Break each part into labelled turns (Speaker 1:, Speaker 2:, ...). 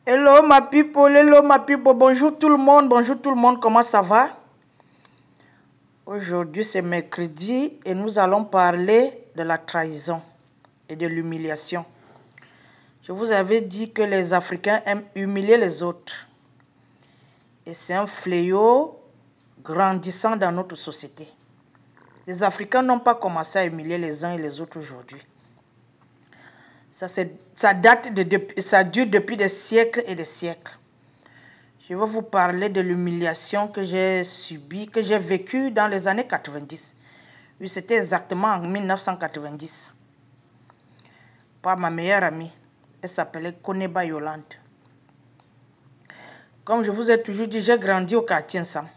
Speaker 1: Hello ma people, bonjour tout le monde, comment ça va? Aujourd'hui c'est mercredi et nous allons parler de la trahison et de l'humiliation. Je vous avais dit que les Africains aiment humilier les autres. Et c'est un fléau grandissant dans notre société. Les Africains n'ont pas commencé à humilier les uns et les autres aujourd'hui. Ça dure depuis des siècles et des siècles. Je vais vous parler de l'humiliation que j'ai subie, que j'ai vécue dans les années 90. Oui, c'était exactement en 1990. Par ma meilleure amie. Elle s'appelait Koneba Yolande. Comme je vous ai toujours dit, j'ai grandi au quartier Nsam.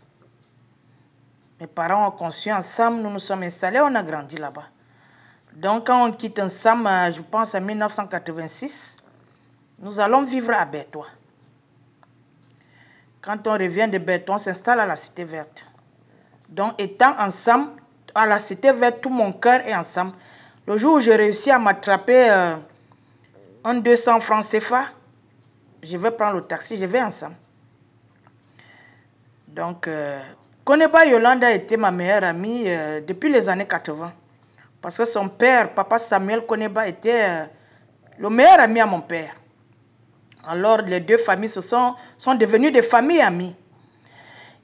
Speaker 1: Mes parents ont conçu Nsam, nous nous sommes installés, on a grandi là-bas. Donc, quand on quitte Nsam, je pense en 1986, nous allons vivre à Bertois. Quand on revient de Bertois, on s'installe à la Cité Verte. Donc, étant ensemble, à la Cité Verte, tout mon cœur est ensemble. Le jour où j'ai réussi à m'attraper un 200 francs CFA, je vais prendre le taxi, je vais ensemble. Donc, Koneba Yolande a été ma meilleure amie depuis les années 80. Parce que son père, papa Samuel Koneba, était le meilleur ami à mon père. Alors, les deux familles sont devenues des familles amies.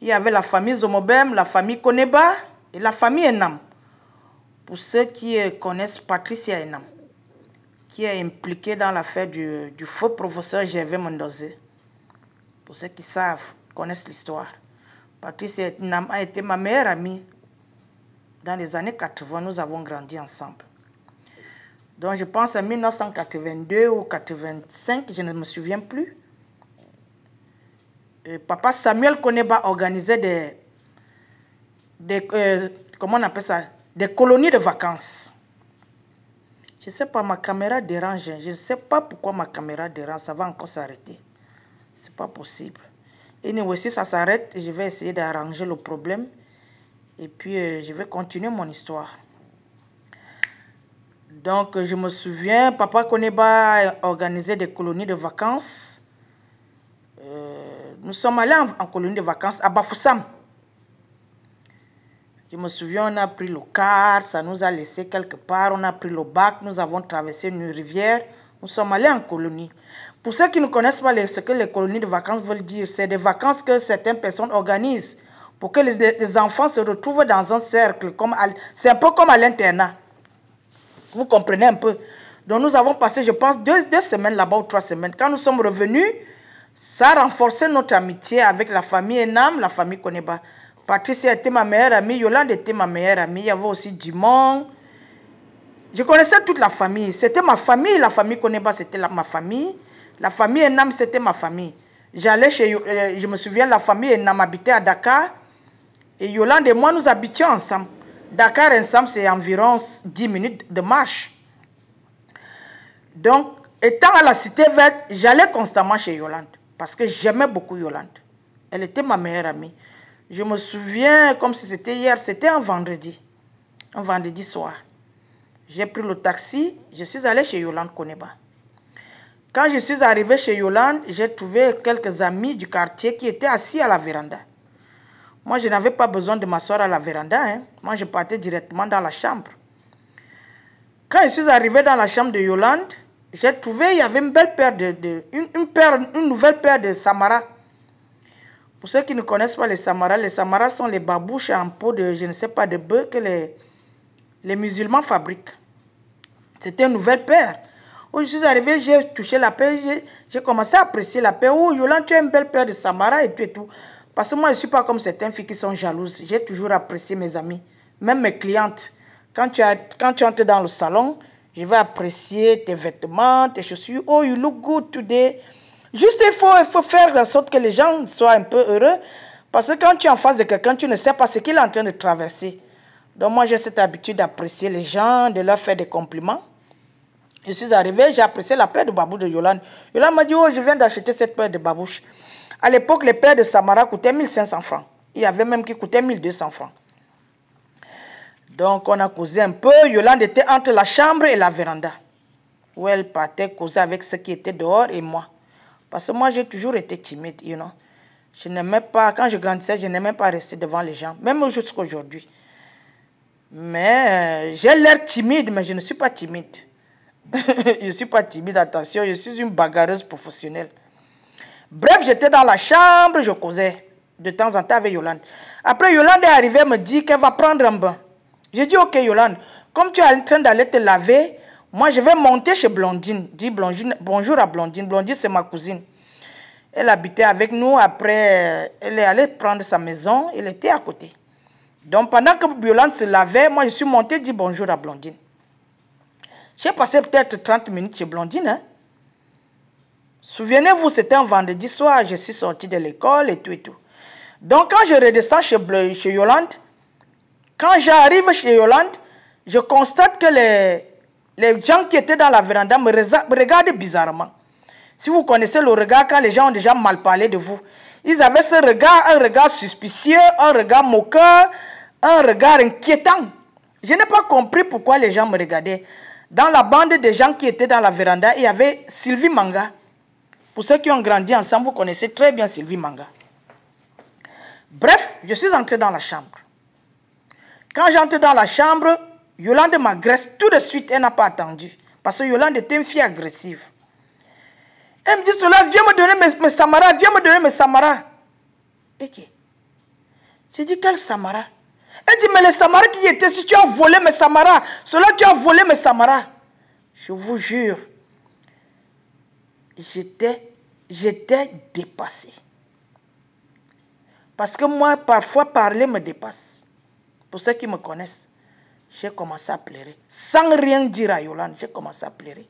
Speaker 1: Il y avait la famille Zomobem, la famille Koneba et la famille Enam. Pour ceux qui connaissent Patricia Enam, qui est impliquée dans l'affaire du faux professeur Gervais Mondozé. Pour ceux qui savent, connaissent l'histoire. Patricia Enam a été ma meilleure amie. Dans les années 80, nous avons grandi ensemble. Donc, je pense en 1982 ou 85, je ne me souviens plus. Papa Samuel Koneba organisait comment on appelle ça? Des colonies de vacances. Je ne sais pas, ma caméra dérange. Je ne sais pas pourquoi ma caméra dérange. Ça va encore s'arrêter. Ce n'est pas possible. Et si ça s'arrête, je vais essayer d'arranger le problème. Et puis, je vais continuer mon histoire. Donc, je me souviens, Papa Koneba organisait des colonies de vacances. Nous sommes allés en colonie de vacances à Bafoussam. Je me souviens, on a pris le car, ça nous a laissé quelque part. On a pris le bac, nous avons traversé une rivière. Nous sommes allés en colonie. Pour ceux qui ne connaissent pas ce que les colonies de vacances veulent dire, c'est des vacances que certaines personnes organisent pour que les enfants se retrouvent dans un cercle. C'est un peu comme à l'internat. Vous comprenez un peu. Donc nous avons passé, je pense, deux semaines là-bas ou 3 semaines. Quand nous sommes revenus, ça a renforcé notre amitié avec la famille Enam, la famille Koneba. Patricia était ma meilleure amie, Yolande était ma meilleure amie. Il y avait aussi Dumont. Je connaissais toute la famille. C'était ma famille, la famille Koneba, c'était ma famille. La famille Enam, c'était ma famille. J'allais je me souviens, la famille Enam habitait à Dakar. Et Yolande et moi, nous habitions ensemble. Dakar ensemble, c'est environ 10 minutes de marche. Donc, étant à la Cité Verte, j'allais constamment chez Yolande. Parce que j'aimais beaucoup Yolande. Elle était ma meilleure amie. Je me souviens comme si c'était hier, c'était un vendredi soir. J'ai pris le taxi, je suis allé chez Yolande Koneba. Quand je suis arrivé chez Yolande, j'ai trouvé quelques amis du quartier qui étaient assis à la véranda. Moi, je n'avais pas besoin de m'asseoir à la véranda. Moi, je partais directement dans la chambre. Quand je suis arrivé dans la chambre de Yolande, j'ai trouvé il y avait une belle paire une nouvelle paire de Samara. Pour ceux qui ne connaissent pas les Samaras sont les babouches en peau de, je ne sais pas, de bœuf que les musulmans fabriquent. C'était une nouvelle paire. Où je suis arrivé, j'ai touché la paire, j'ai commencé à apprécier la paire. Oh, Yolande, tu as une belle paire de Samara et tout et tout. Parce que moi, je ne suis pas comme certaines filles qui sont jalouses. J'ai toujours apprécié mes amis, même mes clientes. Quand tu entres dans le salon, je vais apprécier tes vêtements, tes chaussures. Oh, you look good today. Juste, il faut faire en sorte que les gens soient un peu heureux. Parce que quand tu es en face de quelqu'un, tu ne sais pas ce qu'il est en train de traverser. Donc moi, j'ai cette habitude d'apprécier les gens, de leur faire des compliments. Je suis arrivé, j'ai apprécié la paire de babouches de Yolande. Yolande m'a dit, oh, je viens d'acheter cette paire de babouches. À l'époque, les paires de Samara coûtaient 1500 francs. Il y avait même qui coûtaient 1200 francs. Donc, on a causé un peu. Yolande était entre la chambre et la véranda, où elle partait causer avec ceux qui étaient dehors et moi. Parce que moi, j'ai toujours été timide, you know. Je n'aimais pas, quand je grandissais, je n'aimais pas rester devant les gens, même jusqu'à aujourd'hui. Mais j'ai l'air timide, mais je ne suis pas timide. Je ne suis pas timide, attention, je suis une bagarreuse professionnelle. Bref, j'étais dans la chambre, je causais de temps en temps avec Yolande. Après, Yolande est arrivée, elle me dit qu'elle va prendre un bain. J'ai dit, ok Yolande, comme tu es en train d'aller te laver, moi je vais monter chez Blondine. Dis Blondine, bonjour à Blondine. Blondine, c'est ma cousine. Elle habitait avec nous, après, elle est allée prendre sa maison, elle était à côté. Donc, pendant que Yolande se lavait, moi, je suis montée, dit bonjour à Blondine. J'ai passé peut-être 30 minutes chez Blondine. Hein. Souvenez-vous, c'était un vendredi soir, je suis sortie de l'école et tout et tout. Donc, quand je redescends chez Yolande, quand j'arrive chez Yolande, je constate que les gens qui étaient dans la véranda me regardent bizarrement. Si vous connaissez le regard quand les gens ont déjà mal parlé de vous. Ils avaient ce regard, un regard suspicieux, un regard moqueur, un regard inquiétant. Je n'ai pas compris pourquoi les gens me regardaient. Dans la bande des gens qui étaient dans la véranda, il y avait Sylvie Manga. Pour ceux qui ont grandi ensemble, vous connaissez très bien Sylvie Manga. Bref, je suis entré dans la chambre. Quand j'entre dans la chambre, Yolande m'agresse tout de suite, elle n'a pas attendu. Parce que Yolande était une fille agressive. Elle me dit cela, viens me donner mes samaras, viens me donner mes samaras. Ok. J'ai dit, quel samara? Elle dit, mais les samaras qui étaient, si tu as volé mes samaras, cela tu as volé mes samaras. Je vous jure, j'étais dépassée. Parce que moi, parfois, parler me dépasse. Pour ceux qui me connaissent, j'ai commencé à pleurer. Sans rien dire à Yolande, j'ai commencé à pleurer.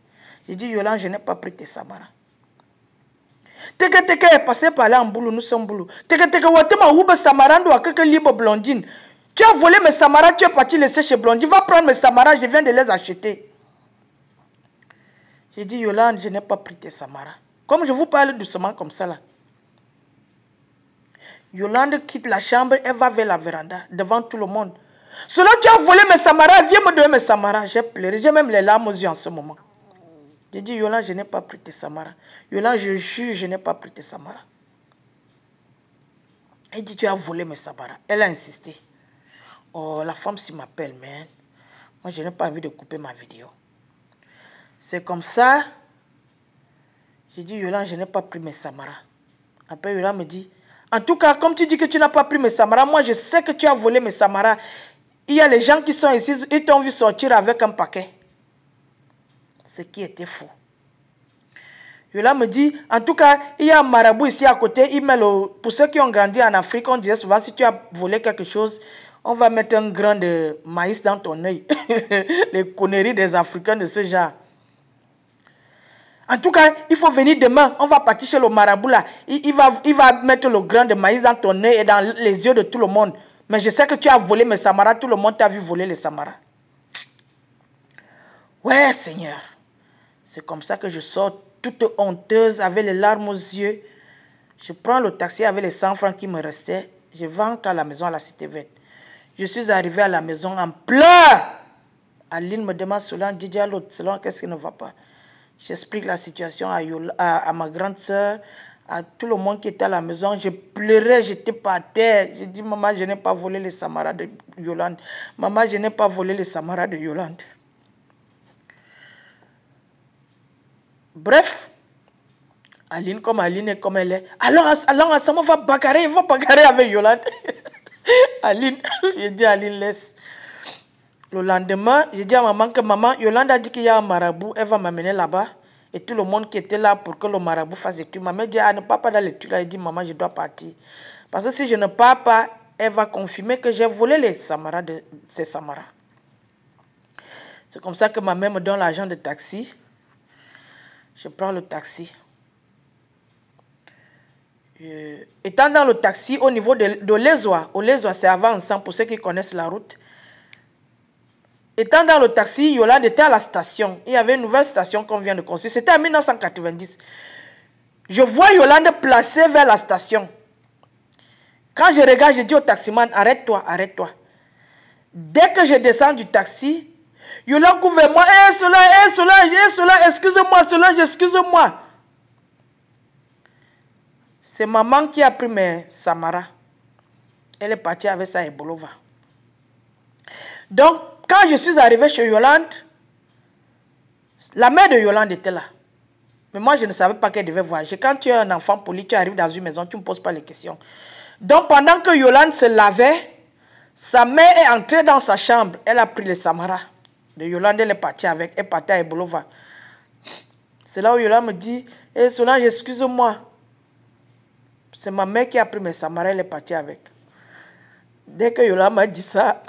Speaker 1: J'ai dit, Yolande, je n'ai pas pris tes samaras. Teke est passé par là en boulot, nous sommes boulot. Teke, watema oube samarando à quelque libre Blondine. Tu as volé mes samaras, tu es parti laisser chez Blondine. Va prendre mes samaras, je viens de les acheter. J'ai dit, Yolande, je n'ai pas pris tes samaras. Comme je vous parle doucement comme ça là. Yolande quitte la chambre, elle va vers la véranda, devant tout le monde. Cela, tu as volé mes samaras, viens me donner mes samaras. J'ai pleuré, j'ai même les larmes aux yeux en ce moment. J'ai dit, Yolande, je n'ai pas pris tes samaras. Yolande, je jure, je n'ai pas pris tes samaras. Elle dit, tu as volé mes samaras. Elle a insisté. Oh, la femme s'y m'appelle, man. Moi, je n'ai pas envie de couper ma vidéo. C'est comme ça. J'ai dit, Yolande, je n'ai pas pris mes samaras. Après, Yolande me dit, en tout cas, comme tu dis que tu n'as pas pris mes samaras, moi, je sais que tu as volé mes samaras. Il y a les gens qui sont ici, ils t'ont vu sortir avec un paquet. Ce qui était faux. Yolande me dit, en tout cas, il y a un marabout ici à côté. Il met pour ceux qui ont grandi en Afrique, on disait souvent, si tu as volé quelque chose, on va mettre un grain de maïs dans ton œil. Les conneries des Africains de ce genre. En tout cas, il faut venir demain. On va partir chez le marabout là. Il va mettre le grain de maïs dans ton œil et dans les yeux de tout le monde. Mais je sais que tu as volé mes samaras. Tout le monde t'a vu voler les samaras. Ouais, Seigneur. C'est comme ça que je sors toute honteuse avec les larmes aux yeux. Je prends le taxi avec les 100 francs qui me restaient. Je rentre à la maison à la Cité Verte. Je suis arrivé à la maison en pleurs. Aline me demande selon Didier à l'autre, selon qu'est-ce qui ne va pas. J'explique la situation à ma grande soeur, à tout le monde qui était à la maison. Je pleurais, j'étais par terre. Je dis, maman, je n'ai pas volé les samaras de Yolande. Maman, je n'ai pas volé les samaras de Yolande. Bref, Aline est comme elle est. Alors Asama va bagarrer avec Yolande. Aline, je dis Aline, laisse. Le lendemain, je dis à maman que maman, Yolande a dit qu'il y a un marabout, elle va m'amener là-bas. Et tout le monde qui était là pour que le marabout fasse l'étude. Maman dit, ah, ne pars pas dans l'étude. Elle dit, maman, je dois partir. Parce que si je ne pars pas, elle va confirmer que j'ai volé les samaras de ces samaras. C'est comme ça que ma mère me donne l'argent de taxi. Je prends le taxi. Étant dans le taxi au niveau de l'Ezoa, l'Ezoa c'est avant ensemble pour ceux qui connaissent la route. Étant dans le taxi, Yolande était à la station. Il y avait une nouvelle station qu'on vient de construire. C'était en 1990. Je vois Yolande placée vers la station. Quand je regarde, je dis au taximan, arrête-toi, arrête-toi. Dès que je descends du taxi, Yolande couvre vers moi, cela, excuse-moi, excuse-moi. C'est maman qui a pris mes Samara. Elle est partie avec ça et Bolova. Donc, quand je suis arrivée chez Yolande, la mère de Yolande était là. Mais moi, je ne savais pas qu'elle devait voyager. Quand tu es un enfant poli, tu arrives dans une maison, tu ne me poses pas les questions. Donc, pendant que Yolande se lavait, sa mère est entrée dans sa chambre. Elle a pris les Samara de Yolande, elle est partie avec. Elle est partie à Ebolova. C'est là où Yolande me dit, « Eh, Solange, excuse-moi. C'est ma mère qui a pris mes Samara, elle est partie avec. » Dès que Yolande m'a dit ça,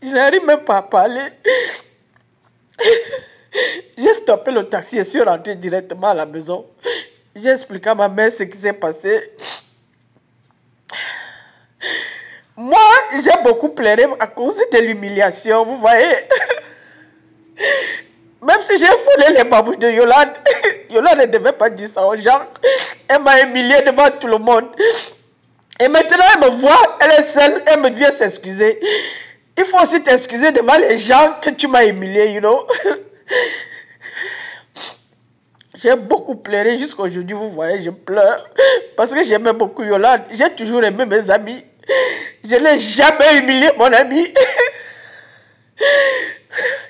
Speaker 1: je n'arrive même pas à parler. J'ai stoppé le taxi et suis rentré directement à la maison. J'ai expliqué à ma mère ce qui s'est passé. Moi, j'ai beaucoup pleuré à cause de l'humiliation, vous voyez. Même si j'ai foulé les babouches de Yolande, Yolande ne devait pas dire ça aux gens. Elle m'a humilié devant tout le monde. Et maintenant, elle me voit, elle est seule, elle me vient s'excuser. Il faut aussi t'excuser devant les gens que tu m'as humilié, you know. J'ai beaucoup pleuré jusqu'à aujourd'hui, vous voyez, je pleure. Parce que j'aimais beaucoup Yolande. J'ai toujours aimé mes amis. Je n'ai jamais humilié mon ami.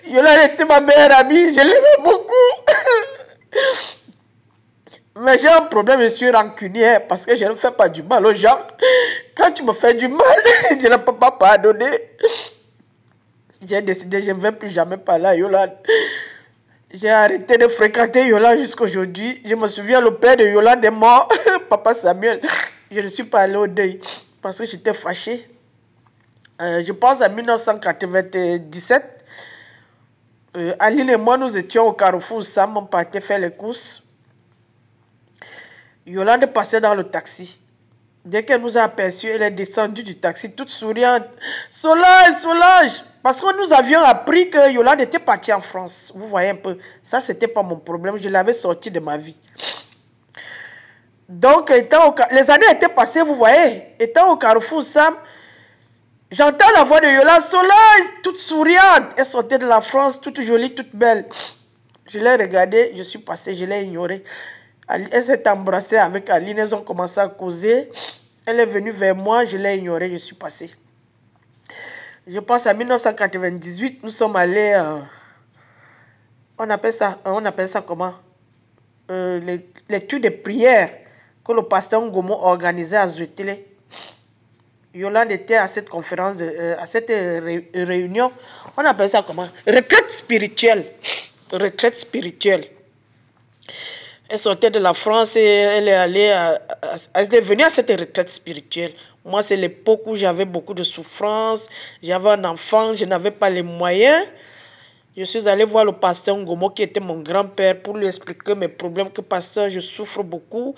Speaker 1: Yolande était ma meilleure amie, je l'aimais beaucoup. Mais j'ai un problème, je suis rancunière parce que je ne fais pas du mal aux gens. Quand tu me fais du mal, je ne peux pas pardonner. J'ai décidé, je ne vais plus jamais parler à Yolande. J'ai arrêté de fréquenter Yolande jusqu'à aujourd'hui. Je me souviens, le père de Yolande est mort, Papa Samuel. Je ne suis pas allé au deuil parce que j'étais fâchée. Je pense en 1997. Aline et moi, nous étions au Carrefour Sam, on partait faire les courses. Yolande passait dans le taxi. Dès qu'elle nous a aperçus, elle est descendue du taxi, toute souriante. Solange, Solange! Parce que nous avions appris que Yolande était partie en France. Vous voyez un peu, ça, c'était pas mon problème. Je l'avais sorti de ma vie. Donc, les années étaient passées, vous voyez. Étant au Carrefour Sam, j'entends la voix de Yolande. Solange, toute souriante. Elle sortait de la France, toute jolie, toute belle. Je l'ai regardée, je suis passée, je l'ai ignorée. Elle s'est embrassée avec Aline, elles ont commencé à causer. Elle est venue vers moi, je l'ai ignorée, je suis passée. Je pense en 1998, nous sommes allés... on appelle ça comment? Les tours de prière que le pasteur Ngomo organisait à Zouetele. Yolande était à cette conférence, à cette réunion. On appelle ça comment? Retraite spirituelle. Retraite spirituelle. Elle sortait de la France et elle est allée elle est venue à cette retraite spirituelle. Moi, c'est l'époque où j'avais beaucoup de souffrance. J'avais un enfant, je n'avais pas les moyens. Je suis allée voir le pasteur Ngomo, qui était mon grand-père, pour lui expliquer mes problèmes. Que pasteur, je souffre beaucoup.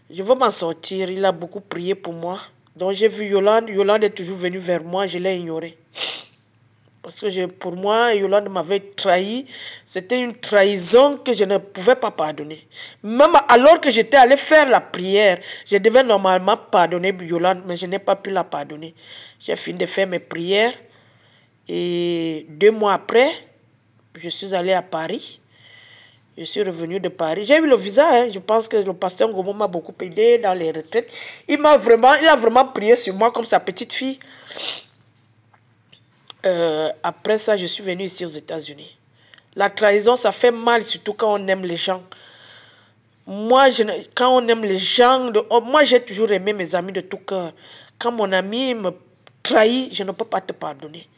Speaker 1: Je veux m'en sortir. Il a beaucoup prié pour moi. Donc, j'ai vu Yolande. Yolande est toujours venue vers moi. Je l'ai ignorée. Parce que pour moi, Yolande m'avait trahi. C'était une trahison que je ne pouvais pas pardonner. Même alors que j'étais allé faire la prière, je devais normalement pardonner Yolande, mais je n'ai pas pu la pardonner. J'ai fini de faire mes prières. Et 2 mois après, je suis allé à Paris. Je suis revenu de Paris. J'ai eu le visa. Hein. Je pense que le pasteur Ngomo m'a beaucoup aidé dans les retraites. Il a vraiment prié sur moi comme sa petite fille. Après ça, je suis venu ici aux États-Unis. La trahison, ça fait mal, surtout quand on aime les gens. Moi, quand on aime les gens, moi, j'ai toujours aimé mes amis de tout cœur. Quand mon ami me trahit, je ne peux pas te pardonner.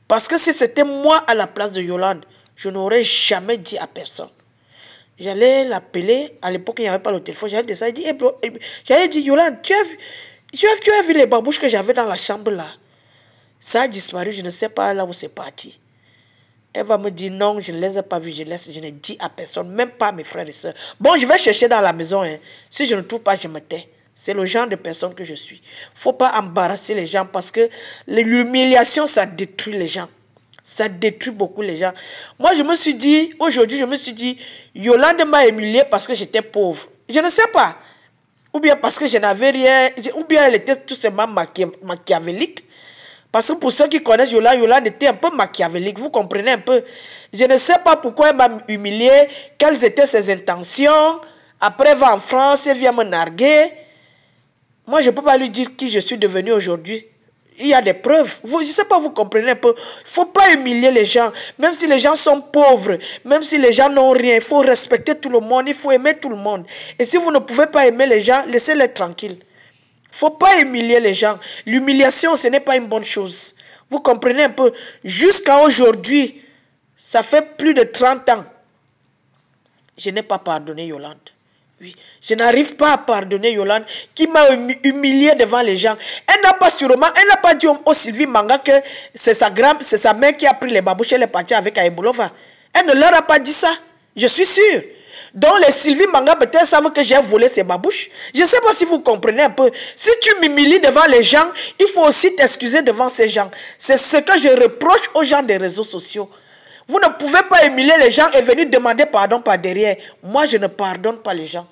Speaker 1: Parce que si c'était moi à la place de Yolande, je n'aurais jamais dit à personne. J'allais l'appeler, à l'époque, il n'y avait pas le téléphone. J'allais descendre, j'allais dire, Yolande, tu as vu les babouches que j'avais dans la chambre là? Ça a disparu, je ne sais pas là où c'est parti. Elle va me dire non, je ne les ai pas vus, je ne dis à personne, même pas à mes frères et sœurs. Bon, je vais chercher dans la maison. Hein. Si je ne trouve pas, je me tais. C'est le genre de personne que je suis. Il ne faut pas embarrasser les gens parce que l'humiliation, ça détruit les gens. Ça détruit beaucoup les gens. Moi, je me suis dit, aujourd'hui, Yolande m'a humilié parce que j'étais pauvre. Je ne sais pas. Ou bien parce que je n'avais rien, ou bien elle était tout simplement machiavélique. Parce que pour ceux qui connaissent Yolande, Yolande était un peu machiavélique, vous comprenez un peu. Je ne sais pas pourquoi elle m'a humilié, quelles étaient ses intentions. Après, elle va en France, elle vient me narguer. Moi, je ne peux pas lui dire qui je suis devenu aujourd'hui. Il y a des preuves. Je ne sais pas, vous comprenez un peu. Il ne faut pas humilier les gens. Même si les gens sont pauvres, même si les gens n'ont rien, il faut respecter tout le monde, il faut aimer tout le monde. Et si vous ne pouvez pas aimer les gens, laissez-les tranquilles. Il ne faut pas humilier les gens. L'humiliation, ce n'est pas une bonne chose. Vous comprenez un peu. Jusqu'à aujourd'hui, ça fait plus de 30 ans. Je n'ai pas pardonné Yolande. Oui, je n'arrive pas à pardonner Yolande qui m'a humilié devant les gens. Elle n'a pas dit au Sylvie Manga que c'est sa mère qui a pris les babouches et elle est partie avec Aïboulova. Elle ne leur a pas dit ça. Je suis sûre. Donc les Sylvie Manga peut-être savent que j'ai volé ces babouches. Je ne sais pas si vous comprenez un peu. Si tu m'humilies devant les gens, il faut aussi t'excuser devant ces gens. C'est ce que je reproche aux gens des réseaux sociaux. Vous ne pouvez pas humilier les gens et venir demander pardon par derrière. Moi, je ne pardonne pas les gens.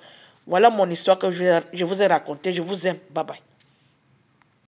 Speaker 1: Voilà mon histoire que je vous ai racontée. Je vous aime. Bye bye.